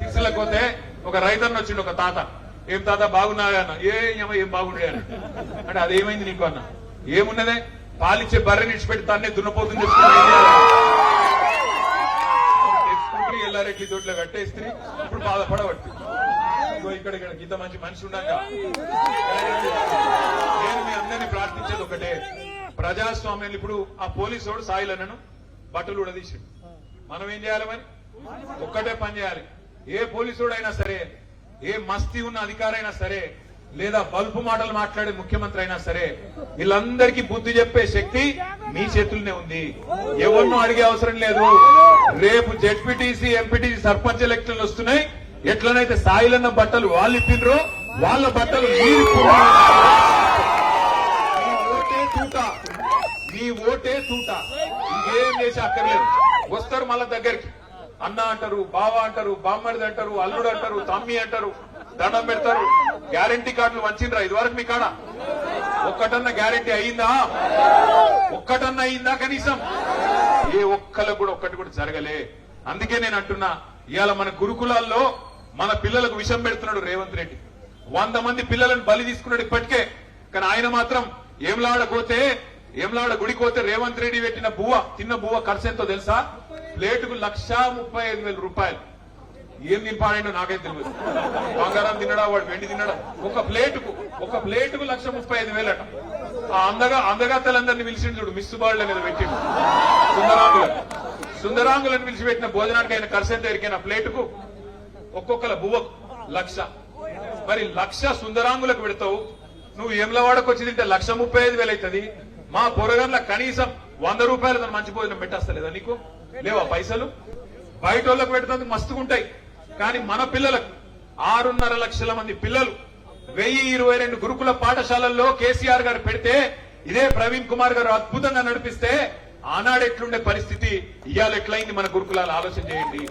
కిసిలకు పోతే ఒక రైతన్న వచ్చిండు, ఒక తాత. ఏం తాత బాగున్నావా అన్న. ఏం బాగుండే అన్న. అంటే అదేమైంది నీకు అన్న. ఏమున్నదే, పాలిచ్చే బర్రెని ఇచ్చిపెట్టి తానే దున్నపోతుంది తెచ్చుకుంటే ఎల్లారెడ్డి తోటలో కట్టేస్తే ఇప్పుడు బాధపడబట్టి ఇక్కడ ఇంత మంచి మనిషి ఉండగా నేను మీ అందరినీ ప్రార్థించేది ఒకటే, ప్రజాస్వామ్యం. ఇప్పుడు ఆ పోలీసు సాయిలన్నను బట్టలు ఉడదీసి మనం ఏం చేయాలి మరి? ఒక్కటే పని చేయాలి. ఏ పోలీసుడైనా సరే, ఏ మస్తీ ఉన్న అధికారైనా సరే, లేదా బల్పు మాటలు మాట్లాడే ముఖ్యమంత్రి అయినా సరే, వీళ్ళందరికీ బుద్ధి చెప్పే శక్తి మీ చేతుల్లోనే ఉంది. ఎవరినో అడిగే అవసరం లేదు. రేపు జెడ్పీటీసీ, ఎంపీటీసీ, సర్పంచ్ ఎలక్షన్లు వస్తున్నాయి. ఎట్లనైతే సాయిలన్న బట్టలు వాళ్ళు ఇప్పినరో వాళ్ళ బట్టలు మీరు మీ ఓటే తూట. ఇంకేం చేసి అక్కర్లేదు. వస్తారు మళ్ళా దగ్గరికి, అన్న అంటారు, బావ అంటారు, బామ్మడిది అంటారు, అల్లుడు అంటారు, తమ్మి అంటారు, దండం పెడతారు. గ్యారంటీ కార్డులు వంచిండ్రా ఇదివరకు మీ కాడ? ఒక్కటన్నా గ్యారంటీ అయిందా? ఒక్కటన్నా అయిందా కనీసం? ఏ ఒక్కలకు కూడా ఒక్కటి కూడా జరగలే. అందుకే నేను అంటున్నా, ఇవాళ మన గురుకులాల్లో మన పిల్లలకు విషం పెడుతున్నాడు రేవంత్ రెడ్డి. 100 మంది పిల్లలను బలి తీసుకున్నాడు ఇప్పటికే. కానీ ఆయన మాత్రం ఏమలాడపోతే, ఏమలాడ గుడికి పోతే రేవంత్ రెడ్డి పెట్టిన బువ్వ, తిన్న బువ్వ ఖర్చు ఎంతో తెలుసా? ప్లేటుకు 1,35,000 రూపాయలు. ఏం తినిపాడో నాకైతే తెలియదు. బంగారం తినడా, వాడు వెండి తినడా? ఒక ప్లేటుకు 1,35,000 అట. ఆ అందగాతలందరినీ పిలిచిండు చూడు, మిస్ బాళ్ల మీద పెట్టిండు. సుందరాంగులను పిలిచిపెట్టిన భోజనానికి ఆయన ఖర్చు ఎంత ఎరికైనా? ప్లేటుకు ఒక్కొక్కల బువ్వకు 1,00,000. మరి 1,00,000 సుందరాంగులకు పెడతావు, నువ్వు ఏమలవాడకు వచ్చి తింటే 1,35,000 అవుతుంది. మా పొరగంలో కనీసం 100 రూపాయలు తను మంచి భోజనం పెట్టేస్తలేదా నీకు? లేవా పైసలు? బయట వాళ్ళకు పెట్టడానికి మస్తుగుంటాయి. కానీ మన పిల్లలకు 6.5 లక్షల మంది పిల్లలు 1022 గురుకుల పాఠశాలల్లో కేసీఆర్ గారు పెడితే, ఇదే ప్రవీణ్ కుమార్ గారు అద్భుతంగా నడిపిస్తే ఆనాడు ఎట్లుండే పరిస్థితి, ఇవాళ ఎట్లయింది మన గురుకులాలు ఆలోచన చేయండి.